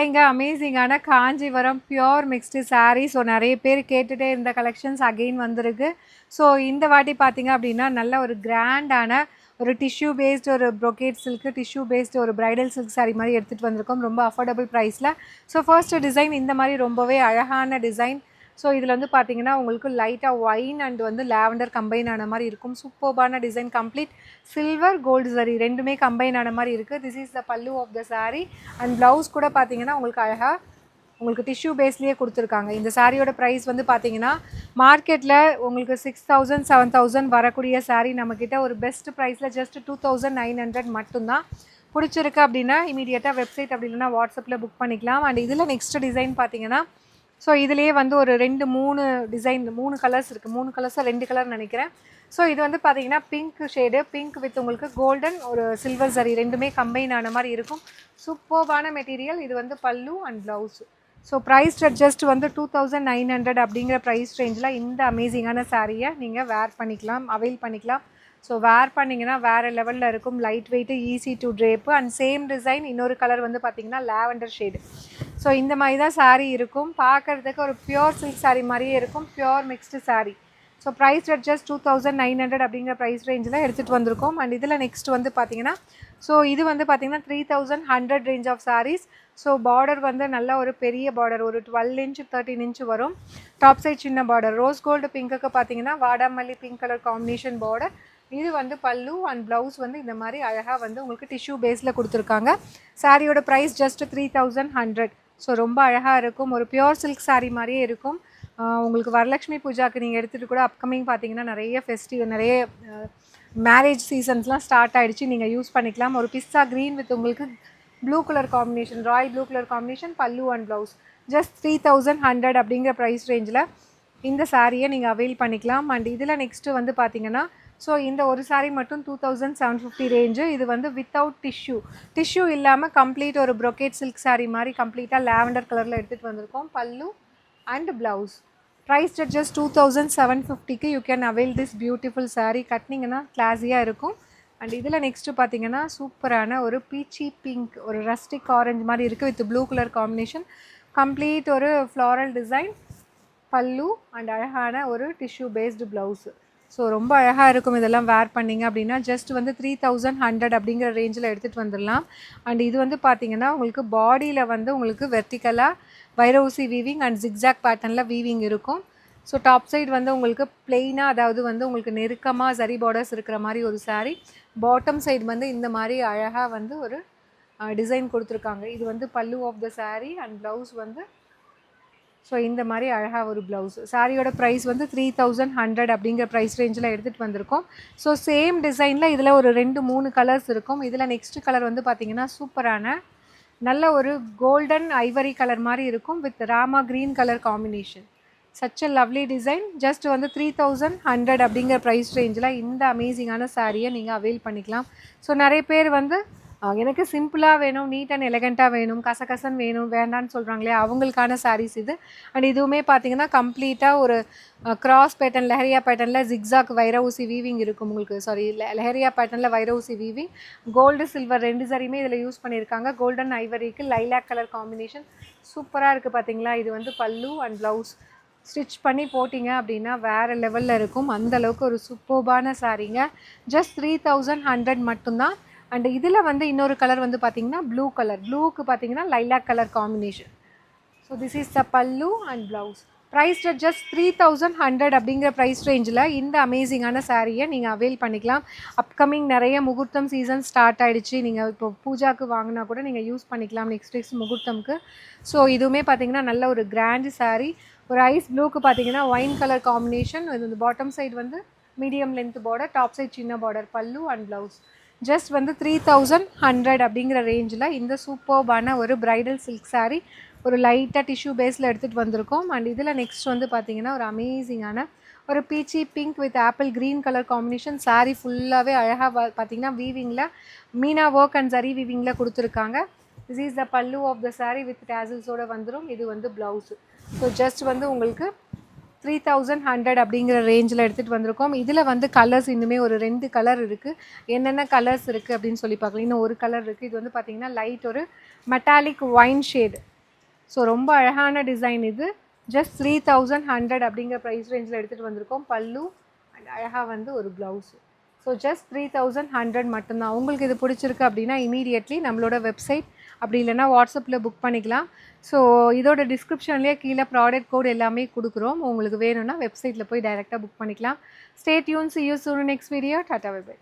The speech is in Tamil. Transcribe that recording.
இங்க அமேசிங்கான Kanchipuram pure mixed sari. So நிறைய பேர் கேட்டுகிட்டே இருந்த கலெக்ஷன்ஸ் அகெயின் வந்திருக்கு. ஸோ இந்த வாட்டி பார்த்தீங்க அப்படின்னா நல்ல ஒரு கிராண்டான ஒரு டிஷ்யூ பேஸ்டு ஒரு ப்ரொக்கேட் சில்க்கு டிஷ்யூ பேஸ்டு ஒரு பிரைடல் சில்க் சாரீ மாதிரி எடுத்துகிட்டு வந்திருக்கோம் ரொம்ப அஃபோர்டபுள் ப்ரைஸில். ஸோ ஃபர்ஸ்ட் டிசைன் இந்த மாதிரி ரொம்பவே அழகான டிசைன். ஸோ இதில் வந்து பார்த்தீங்கன்னா உங்களுக்கு லைட்டாக ஒயின் அண்ட் வந்து லாவெண்டர் கம்பைன் ஆன மாதிரி இருக்கும். சூப்பர்பான டிசைன், கம்ப்ளீட் சில்வர் கோல்டு சரி ரெண்டுமே கம்பைன் ஆன மாதிரி இருக்குது. This is the pallu of the sari. And blouse கூட பார்த்தீங்கன்னா உங்களுக்கு அழகாக உங்களுக்கு டிஷ்யூ பேஸ்லேயே கொடுத்துருக்காங்க. இந்த சாரியோட ப்ரைஸ் வந்து பார்த்தீங்கன்னா மார்க்கெட்டில் உங்களுக்கு 6000 7000 வரக்கூடிய சாரீ நம்மக்கிட்ட ஒரு பெஸ்ட் ப்ரைஸில் ஜஸ்ட் 2900 மட்டும்தான். பிடிச்சிருக்கு அப்படின்னா இமீடியட்டாக வெப்சைட் அப்படி இல்லைன்னா வாட்ஸ்அப்பில் புக் பண்ணிக்கலாம். அண்ட் இதில் நெக்ஸ்ட் டிசைன் பார்த்தீங்கன்னா ஸோ இதிலேயே வந்து ஒரு 2-3 டிசைன் 3 கலர்ஸ் இருக்குது. 3 கலர்ஸாக 2 கலர் நினைக்கிறேன். ஸோ இது வந்து பார்த்தீங்கன்னா பிங்க் ஷேடு, பிங்க் வித் உங்களுக்கு கோல்டன் ஒரு சில்வர் சரி ரெண்டுமே கம்பைன் ஆன மாதிரி இருக்கும். சூப்பர்பான மெட்டீரியல். இது வந்து pallu and blouse. So price just வந்து 2900 அப்படிங்கிற ப்ரைஸ் ரேஞ்சில் இந்த அமேசிங்கான சாரியை நீங்கள் வேர் பண்ணிக்கலாம், அவைல் பண்ணிக்கலாம். ஸோ வேர் பண்ணிங்கன்னா வேறு லெவலில் இருக்கும். Light weight, easy to drape. And same design இன்னொரு கலர் வந்து பார்த்திங்கன்னா லாவெண்டர் ஷேடு. ஸோ இந்த மாதிரி தான் சாரீ இருக்கும். பார்க்குறதுக்கு ஒரு பியோர் சில்க் சாரீ மாதிரியே இருக்கும். Pure mixed sari. So price just 2900 அப்படிங்கிற ப்ரைஸ் ரேஞ்சில் எடுத்துகிட்டு வந்திருக்கோம். அண்ட் இதில் நெக்ஸ்ட் வந்து பார்த்திங்கன்னா ஸோ இது வந்து பார்த்திங்கன்னா 3100 range of saris. So border வந்து நல்ல ஒரு பெரிய பார்டர், ஒரு 12 இன்ச் 13 இன்ச் வரும். டாப் சைட் சின்ன பார்டர். ரோஸ் கோல்டு பிங்க்குக்கு பார்த்தீங்கன்னா வாடாமல்லி பிங்க் கலர் காம்பினேஷன் பார்டர். இது வந்து பல்லு அண்ட் ப்ளவுஸ் வந்து இந்த மாதிரி அழகாக வந்து உங்களுக்கு டிஷ்யூ பேஸில் கொடுத்துருக்காங்க. சாரியோட ப்ரைஸ் ஜஸ்ட் 3100. ஸோ ரொம்ப அழகாக இருக்கும். ஒரு பியோர் சில்க் சாரீ மாதிரியே இருக்கும். உங்களுக்கு வரலட்சுமி பூஜாவுக்கு நீங்கள் எடுத்துகிட்டு கூட அப்கமிங் பார்த்தீங்கன்னா நிறைய ஃபெஸ்டிவல், நிறைய மேரேஜ் சீசன்ஸ்லாம் ஸ்டார்ட் ஆகிடுச்சு, நீங்கள் யூஸ் பண்ணிக்கலாம். ஒரு பிஸ்தா க்ரீன் வித் உங்களுக்கு blue colour combination, Royal blue colour combination, பல்லு அண்ட் ப்ளவுஸ். ஜஸ்ட் 3100 அப்படிங்கிற ப்ரைஸ் ரேஞ்சில் இந்த சாரியை நீங்கள் அவைல் பண்ணிக்கலாம். அண்ட் இதில் நெக்ஸ்ட்டு வந்து பார்த்தீங்கன்னா ஸோ இந்த ஒரு சாரீ மட்டும் 2750 ரேஞ்சு. இது வந்து வித்தவுட் டிஷ்யூ இல்லாமல் கம்ப்ளீட் ஒரு ப்ரொக்கேட் சில்க் சாரீ மாதிரி கம்ப்ளீட்டாக லாவெண்டர் கலரில் எடுத்துகிட்டு வந்திருக்கோம். Pallu and blouse. Price just 2750க்கு you can avail this beautiful sari. கட்டினீங்கன்னா கிளாஸியாக இருக்கும். அண்ட் இதில் நெக்ஸ்ட்டு பார்த்தீங்கன்னா சூப்பரான ஒரு பீச்சி பிங்க், ஒரு ரஸ்டிக் ஆரஞ்சு மாதிரி இருக்குது with blue colour combination. Complete ஒரு ஃப்ளாரல் டிசைன், பல்லு அண்ட் அழகான ஒரு டிஷ்யூ பேஸ்டு ப்ளவுஸு. ஸோ ரொம்ப அழகாக இருக்கும். இதெல்லாம் வேர் பண்ணிங்க அப்படின்னா ஜஸ்ட் வந்து 3100 அப்படிங்கிற ரேஞ்சில் எடுத்துகிட்டு வந்துடலாம். அண்ட் இது வந்து பார்த்திங்கன்னா உங்களுக்கு பாடியில் வந்து உங்களுக்கு வெர்டிக்கலாக வைரவுசி வீவிங் அண்ட் ஜிக்ஸாக் பேட்டர்னில் வீவிங் இருக்கும். ஸோ டாப் சைடு வந்து உங்களுக்கு பிளெயினாக, அதாவது வந்து உங்களுக்கு நெருக்கமாக சரி பார்டர்ஸ் இருக்கிற மாதிரி ஒரு சாரீ. பாட்டம் சைடு வந்து இந்த மாதிரி அழகாக வந்து ஒரு டிசைன் கொடுத்துருக்காங்க. இது வந்து pallu of the sari and blouse வந்து ஸோ இந்த மாதிரி அழகாக ஒரு ப்ளவுஸ். சாரியோட ப்ரைஸ் வந்து 3100 அப்படிங்கிற ப்ரைஸ் ரேஞ்சில் எடுத்துகிட்டு வந்திருக்கோம். ஸோ சேம் டிசைனில் இதில் ஒரு 2-3 கலர்ஸ் இருக்கும். இதில் நெக்ஸ்ட் கலர் வந்து பார்த்திங்கன்னா சூப்பரான நல்ல ஒரு கோல்டன் ஐவரி கலர் மாதிரி இருக்கும் with Rama green colour combination. Such a lovely design. Just வந்து 3100 அப்படிங்கிற ப்ரைஸ் ரேஞ்சில் இந்த அமேசிங்கான சாரியை நீங்கள் அவைல் பண்ணிக்கலாம். ஸோ நிறைய பேர் வந்து எனக்கு சிம்பிளாக வேணும், நீட் அண்ட் எலகண்ட்டாக வேணும், கசகசன் வேணும் வேண்டான்னு சொல்கிறாங்களே அவங்களுக்கான சாரீஸ் இது. அண்ட் இதுவுமே பார்த்தீங்கன்னா கம்ப்ளீட்டாக ஒரு கிராஸ் பேட்டர்ன், லெஹரியா பேட்டர்னில் ஜிக்ஸாக் வைரவுசி வீவிங் இருக்கும் உங்களுக்கு. சாரி, லெஹரியா பேட்டர்னில் வைரவுசி வீவிங், கோல்டு சில்வர் 2 சாரியுமே இதில் யூஸ் பண்ணியிருக்காங்க. கோல்டன் ஐவரிக்கு லைலாக் கலர் காம்பினேஷன் சூப்பராக இருக்குது பார்த்தீங்களா. இது வந்து பல்லு அண்ட் ப்ளவுஸ். ஸ்டிச் பண்ணி போட்டிங்க அப்படின்னா வேறு லெவலில் இருக்கும். அந்தளவுக்கு ஒரு சூப்பர்பான சாரீங்க. ஜஸ்ட் 3100 மட்டும்தான். அண்ட் இதில் வந்து இன்னொரு கலர் வந்து பார்த்திங்கன்னா ப்ளூ கலர், ப்ளூக்கு பார்த்திங்கன்னா lilac colour combination. So this is the பல்லு அண்ட் ப்ளவுஸ். ப்ரைஸ் ஜஸ்ட் 3100 அப்படிங்கிற ப்ரைஸ் ரேஞ்சில் இந்த அமேசிங்கான சாரியை நீங்கள் அவைல் பண்ணிக்கலாம். அப்கமிங் நிறைய முகூர்த்தம் சீசன் ஸ்டார்ட் ஆகிடுச்சு. நீங்கள் இப்போ பூஜாவுக்கு வாங்கினா கூட நீங்கள் யூஸ் பண்ணிக்கலாம் நெக்ஸ்ட் முகூர்த்தம்க்கு. ஸோ இதுவுமே பார்த்திங்கன்னா நல்ல ஒரு கிராண்ட் சாரீ. ஒரு ஐஸ் ப்ளூக்கு பார்த்திங்கன்னா ஒயின் கலர் காம்பினேஷன். இது பாட்டம் சைடு வந்து medium length border, top side சின்ன border, pallu and blouse. Just வந்து 3100 அப்படிங்கிற ரேஞ்சில் இந்த சூப்பர்பான ஒரு பிரைடல் சில்க் சாரீ ஒரு லைட்டாக டிஷ்யூ பேஸில் எடுத்துகிட்டு வந்திருக்கோம். அண்ட் இதில் நெக்ஸ்ட் வந்து பார்த்திங்கன்னா ஒரு அமேசிங்கான ஒரு peachy pink with apple green colour combination. Sari ஃபுல்லாகவே அழகாக பார்த்திங்கன்னா வீவிங்கில் மீனா ஒர்க் அண்ட் சரி வீவிங்கில் கொடுத்துருக்காங்க. This is the pallu of the sari with டேசல்ஸோடு வந்துடும். இது வந்து ப்ளவுஸு. ஸோ ஜஸ்ட் வந்து உங்களுக்கு 3100 அப்படிங்கிற ரேஞ்சில் எடுத்துகிட்டு வந்திருக்கோம். இதில் வந்து கலர்ஸ் இன்னுமே ஒரு 2 கலர் இருக்குது. என்னென்ன கலர்ஸ் இருக்குது அப்படின்னு சொல்லி பார்க்கலாம். இன்னும் ஒரு கலர் இருக்குது. இது வந்து பார்த்திங்கன்னா லைட் ஒரு மெட்டாலிக் ஒயின் ஷேடு. ஸோ ரொம்ப அழகான டிசைன் இது. ஜஸ்ட் 3100 அப்படிங்கிற ப்ரைஸ் ரேஞ்சில் எடுத்துகிட்டு வந்திருக்கோம். பல்லு அண்ட் அழகாக வந்து ஒரு ப்ளவுஸு. ஸோ ஜஸ்ட் 3100 மட்டும்தான். உங்களுக்கு இது பிடிச்சிருக்கு அப்படின்னா இமீடியட்லி நம்மளோட வெப்சைட் அப்படி இல்லைன்னா வாட்ஸ்அப்பில் புக் பண்ணிக்கலாம். ஸோ இதோட டிஸ்கிரிப்ஷன்லேயே கீழே ப்ராடக்ட் கோட் எல்லாமே கொடுக்குறோம். உங்களுக்கு வேணும்னா வெப்சைட்டில் போய் டைரெக்டாக புக் பண்ணிக்கலாம். Stay tune, see you soon in next video. டாடா பை பை.